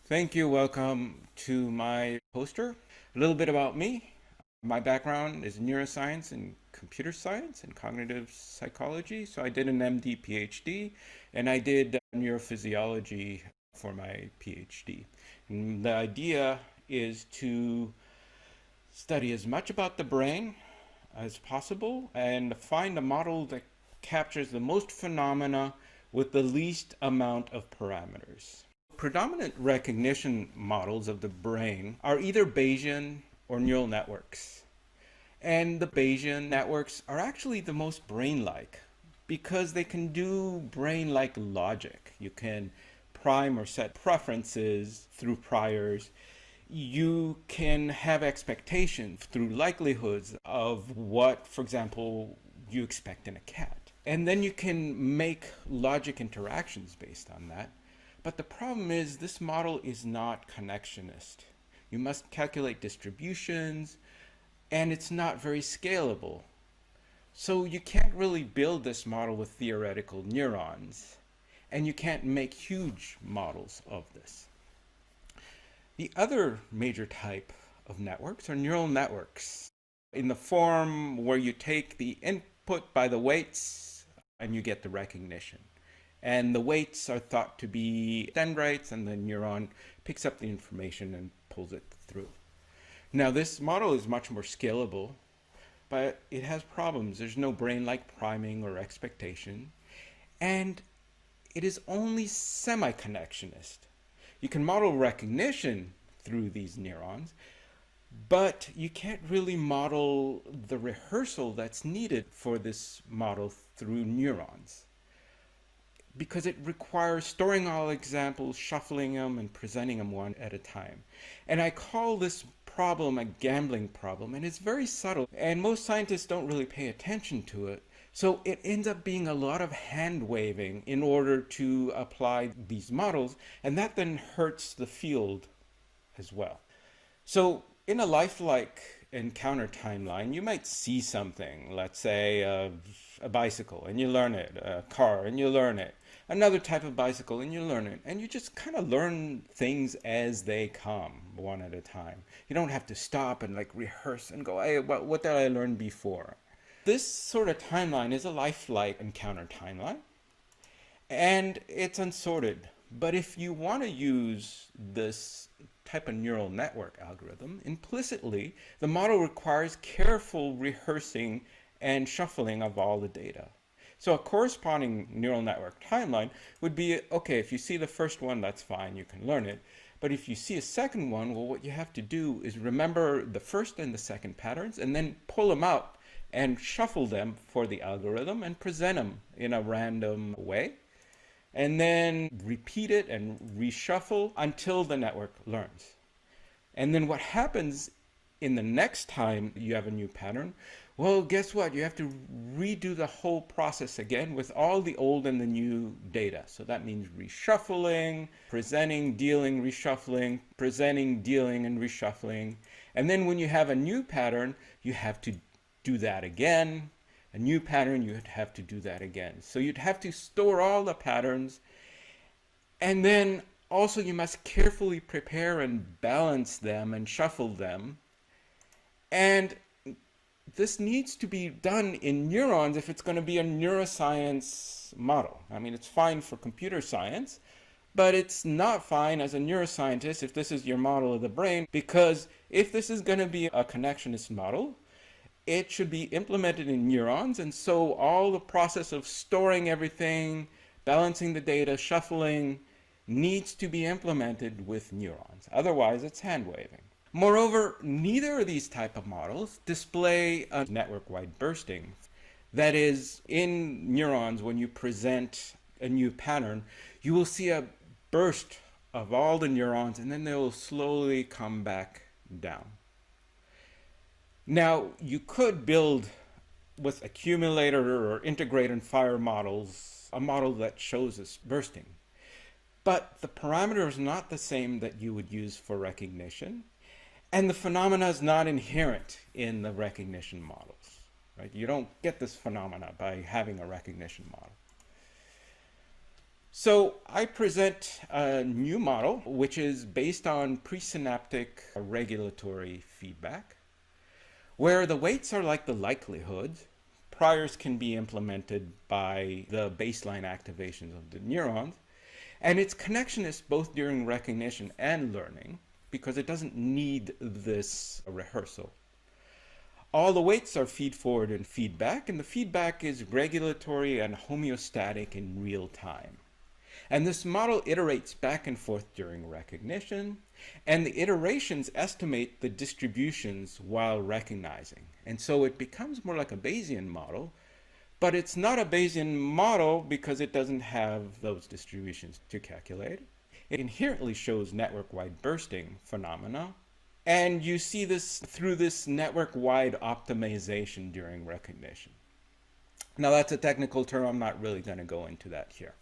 Thank you. Welcome to my poster. A little bit about me. My background is neuroscience and computer science and cognitive psychology. So I did an MD PhD and I did neurophysiology for my PhD. And the idea is to study as much about the brain as possible and find a model that captures the most phenomena with the least amount of parameters. Predominant recognition models of the brain are either Bayesian or neural networks. And the Bayesian networks are actually the most brain-like because they can do brain-like logic. You can prime or set preferences through priors. You can have expectations through likelihoods of what, for example, you expect in a cat. And then you can make logic interactions based on that. But the problem is this model is not connectionist. You must calculate distributions, and it's not very scalable. So you can't really build this model with theoretical neurons, and you can't make huge models of this. The other major type of networks are neural networks in the form where you take the input by the weights and you get the recognition. And the weights are thought to be dendrites, and the neuron picks up the information and pulls it through. Now, this model is much more scalable, but it has problems. There's no brain-like priming or expectation, and it is only semi-connectionist. You can model recognition through these neurons, but you can't really model the rehearsal that's needed for this model through neurons, because it requires storing all examples, shuffling them, and presenting them one at a time. And I call this problem a gambling problem, and it's very subtle, and most scientists don't really pay attention to it. So it ends up being a lot of hand-waving in order to apply these models, and that then hurts the field as well. So in a lifelike encounter timeline, you might see something, let's say a bicycle, and you learn it, a car, and you learn it, another type of bicycle, and you learn it, and you just kind of learn things as they come, one at a time. You don't have to stop and like rehearse and go, hey, what did I learn before? This sort of timeline is a lifelike encounter timeline, and it's unsorted. But if you want to use this type of neural network algorithm, implicitly, the model requires careful rehearsing and shuffling of all the data. So a corresponding neural network timeline would be, okay, if you see the first one, that's fine, you can learn it. But if you see a second one, well, what you have to do is remember the first and the second patterns and then pull them out and shuffle them for the algorithm and present them in a random way. And then repeat it and reshuffle until the network learns. And then what happens in the next time you have a new pattern, well, guess what? You have to redo the whole process again with all the old and the new data. So that means reshuffling, presenting, dealing, reshuffling, presenting, dealing, and reshuffling. And then when you have a new pattern, you have to do that again. A new pattern, you'd have to do that again. So you'd have to store all the patterns, and then also you must carefully prepare and balance them and shuffle them. And this needs to be done in neurons if it's going to be a neuroscience model. I mean, it's fine for computer science, but it's not fine as a neuroscientist if this is your model of the brain, because if this is going to be a connectionist model, it should be implemented in neurons, and so all the process of storing everything, balancing the data, shuffling, needs to be implemented with neurons. Otherwise, it's hand-waving. Moreover, neither of these type of models display a network-wide bursting. That is, in neurons, when you present a new pattern, you will see a burst of all the neurons, and then they will slowly come back down. Now, you could build with accumulator or integrate and fire models a model that shows this bursting. But the parameter is not the same that you would use for recognition, and the phenomena is not inherent in the recognition models. Right? You don't get this phenomena by having a recognition model. So I present a new model which is based on presynaptic regulatory feedback, where the weights are like the likelihoods. Priors can be implemented by the baseline activations of the neurons. And it's connectionist both during recognition and learning because it doesn't need this rehearsal. All the weights are feed forward and feedback, and the feedback is regulatory and homeostatic in real time. And this model iterates back and forth during recognition, and the iterations estimate the distributions while recognizing. And so it becomes more like a Bayesian model, but it's not a Bayesian model because it doesn't have those distributions to calculate. It inherently shows network-wide bursting phenomena, and you see this through this network-wide optimization during recognition. Now that's a technical term, I'm not really going to go into that here.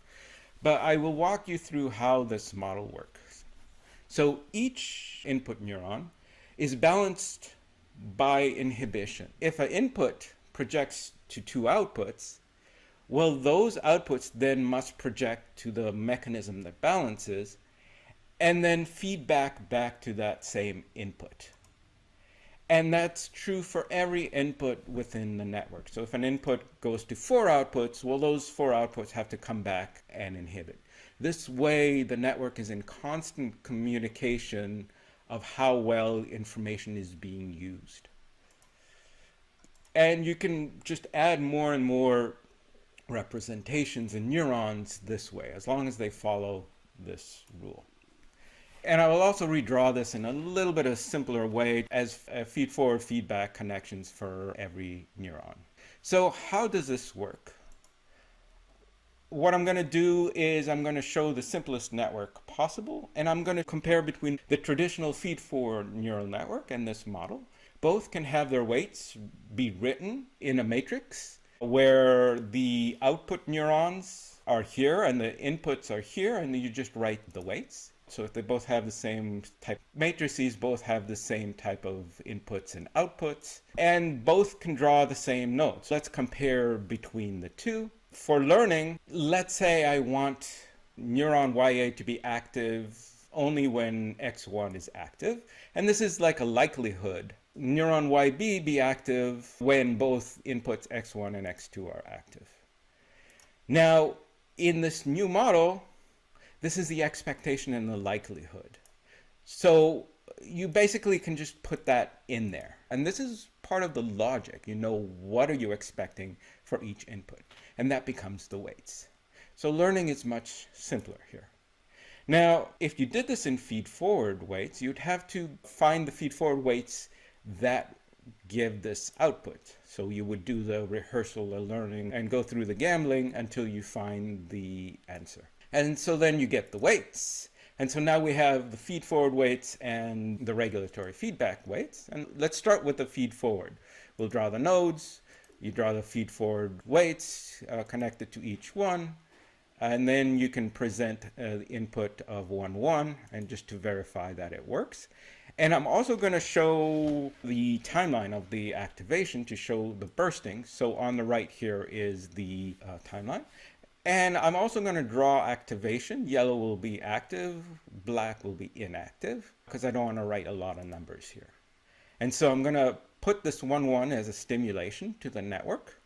But I will walk you through how this model works. So each input neuron is balanced by inhibition. If an input projects to two outputs, well, those outputs then must project to the mechanism that balances and then feedback back to that same input. And that's true for every input within the network. So if an input goes to four outputs, well, those four outputs have to come back and inhibit. This way, the network is in constant communication of how well information is being used. And you can just add more and more representations in neurons this way, as long as they follow this rule. And I will also redraw this in a little bit of a simpler way as feed-forward feedback connections for every neuron. So how does this work? What I'm going to do is I'm going to show the simplest network possible, and I'm going to compare between the traditional feed-forward neural network and this model. Both can have their weights be written in a matrix where the output neurons are here and the inputs are here, and then you just write the weights. So if they both have the same type matrices, both have the same type of inputs and outputs, and both can draw the same nodes. Let's compare between the two. For learning, let's say I want neuron YA to be active only when X1 is active, and this is like a likelihood. Neuron YB be active when both inputs X1 and X2 are active. Now, in this new model, this is the expectation and the likelihood. So you basically can just put that in there. And this is part of the logic. You know, what are you expecting for each input? And that becomes the weights. So learning is much simpler here. Now, if you did this in feed-forward weights, you'd have to find the feed-forward weights that give this output. So you would do the rehearsal, the learning, and go through the gambling until you find the answer. And so then you get the weights. And so now we have the feed-forward weights and the regulatory feedback weights. And let's start with the feed-forward. We'll draw the nodes. You draw the feed-forward weights connected to each one. And then you can present the input of 1, 1, and just to verify that it works. And I'm also going to show the timeline of the activation to show the bursting. So on the right here is the timeline. And I'm also going to draw activation. Yellow will be active, black will be inactive, because I don't want to write a lot of numbers here. And so I'm going to put this 1, 1 as a stimulation to the network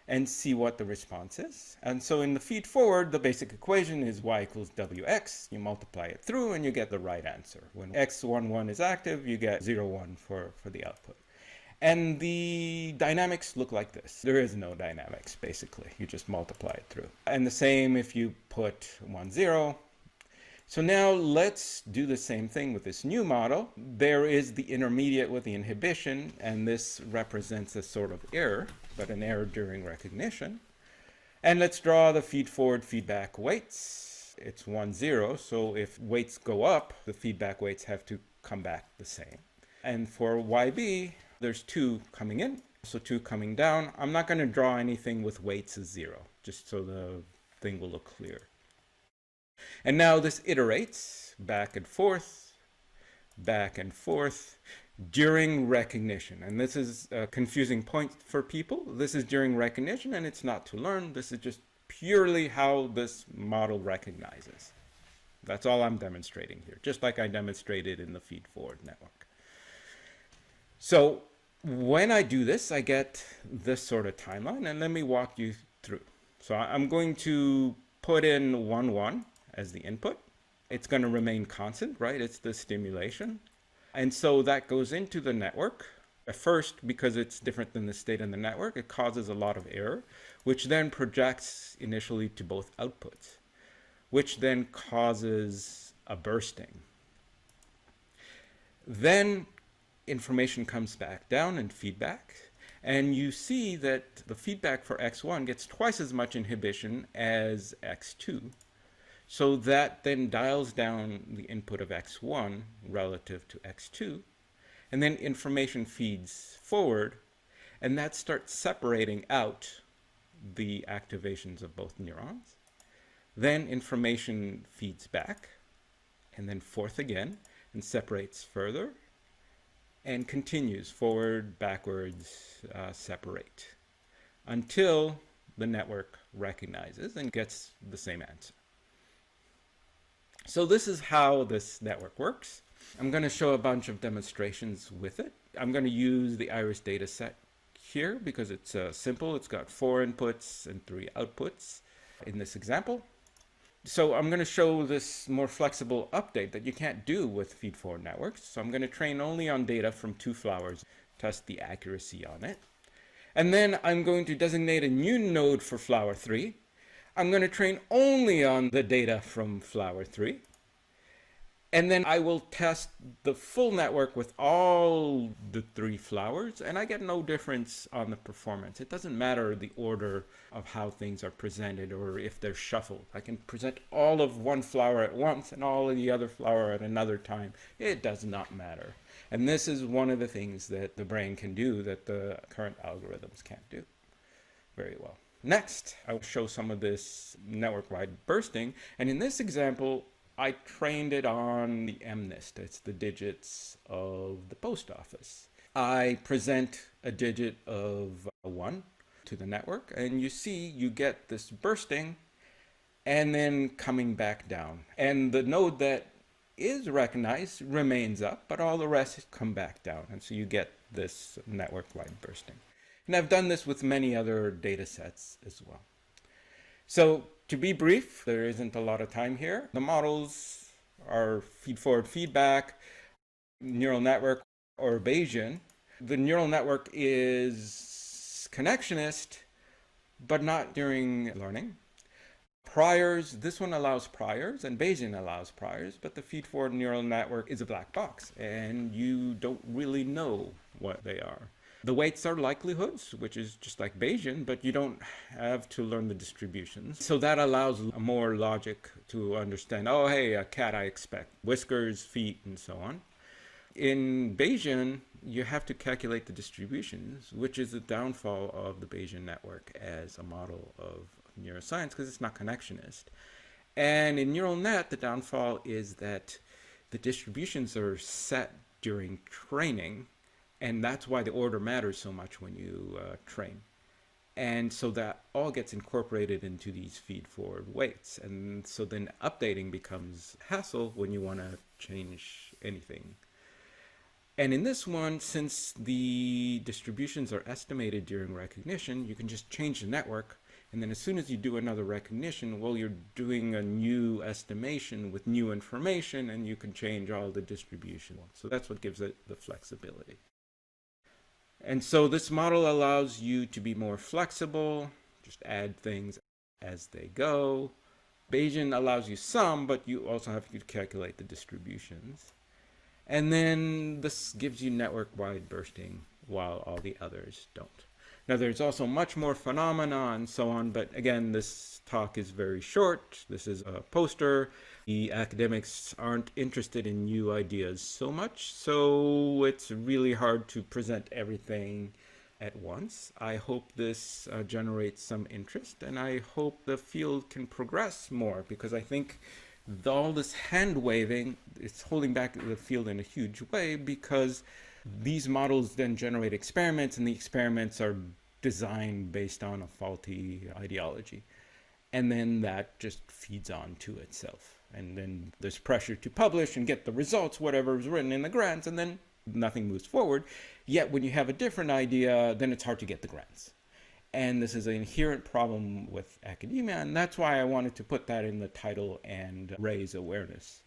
and see what the response is. And so in the feed forward, the basic equation is y equals wx. You multiply it through and you get the right answer. When x11 is active, you get 0, 1 for the output. And the dynamics look like this. There is no dynamics, basically. You just multiply it through. And the same if you put 1, 0. So now let's do the same thing with this new model. There is the intermediate with the inhibition, and this represents a sort of error, but an error during recognition. And let's draw the feed-forward feedback weights. It's 1, 0, so if weights go up, the feedback weights have to come back the same. And for YB, there's 2 coming in, so 2 coming down. I'm not going to draw anything with weights as 0, just so the thing will look clear. And now this iterates back and forth during recognition. And this is a confusing point for people. This is during recognition, and it's not to learn. This is just purely how this model recognizes. That's all I'm demonstrating here, just like I demonstrated in the feed-forward network. So when I do this, I get this sort of timeline, and let me walk you through. So I'm going to put in 1, 1 as the input. It's going to remain constant, right? It's the stimulation. And so that goes into the network. At first, because it's different than the state in the network, it causes a lot of error, which then projects initially to both outputs, which then causes a bursting. Then information comes back down in feedback, and you see that the feedback for x1 gets twice as much inhibition as x2. So that then dials down the input of x1 relative to x2, and then information feeds forward, and that starts separating out the activations of both neurons. Then information feeds back, and then forth again, and separates further, and continues forward, backwards, separate, until the network recognizes and gets the same answer. So this is how this network works. I'm going to show a bunch of demonstrations with it. I'm going to use the iris data set here because it's simple. It's got 4 inputs and 3 outputs in this example. So I'm going to show this more flexible update that you can't do with feed-forward networks. So I'm going to train only on data from 2 flowers, test the accuracy on it. And then I'm going to designate a new node for flower 3. I'm going to train only on the data from flower 3. And then I will test the full network with all the 3 flowers, and I get no difference on the performance. It doesn't matter the order of how things are presented or if they're shuffled. I can present all of one flower at once and all of the other flower at another time. It does not matter. And this is one of the things that the brain can do that the current algorithms can't do very well. Next, I'll show some of this network-wide bursting. And in this example, I trained it on the MNIST. It's the digits of the post office. I present a digit of 1 to the network, and you see you get this bursting and then coming back down. And the node that is recognized remains up, but all the rest come back down. And so you get this network-wide bursting. And I've done this with many other data sets as well. So to be brief, there isn't a lot of time here. The models are feed-forward feedback, neural network, or Bayesian. The neural network is connectionist, but not during learning. Priors, this one allows priors, and Bayesian allows priors, but the feed-forward neural network is a black box, and you don't really know what they are. The weights are likelihoods, which is just like Bayesian, but you don't have to learn the distributions. So that allows more logic to understand, oh, hey, a cat I expect, whiskers, feet, and so on. In Bayesian, you have to calculate the distributions, which is the downfall of the Bayesian network as a model of neuroscience, because it's not connectionist. And in neural net, the downfall is that the distributions are set during training, and that's why the order matters so much when you train. And so that all gets incorporated into these feed-forward weights. And so then updating becomes hassle when you want to change anything. And in this one, since the distributions are estimated during recognition, you can just change the network. And then as soon as you do another recognition, well, you're doing a new estimation with new information, and you can change all the distribution. So that's what gives it the flexibility. And so this model allows you to be more flexible, just add things as they go. Bayesian allows you some, but you also have to calculate the distributions. And then this gives you network-wide bursting while all the others don't. Now there's also much more phenomena and so on, but again, this talk is very short. This is a poster. The academics aren't interested in new ideas so much, so it's really hard to present everything at once. I hope this generates some interest, and I hope the field can progress more, because I think all this hand waving is holding back the field in a huge way, because these models then generate experiments, and the experiments are designed based on a faulty ideology. And then that just feeds on to itself. And then there's pressure to publish and get the results, whatever is written in the grants, and then nothing moves forward. Yet when you have a different idea, then it's hard to get the grants. And this is an inherent problem with academia, and that's why I wanted to put that in the title and raise awareness.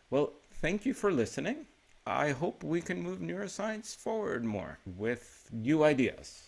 Well, thank you for listening. I hope we can move neuroscience forward more with new ideas.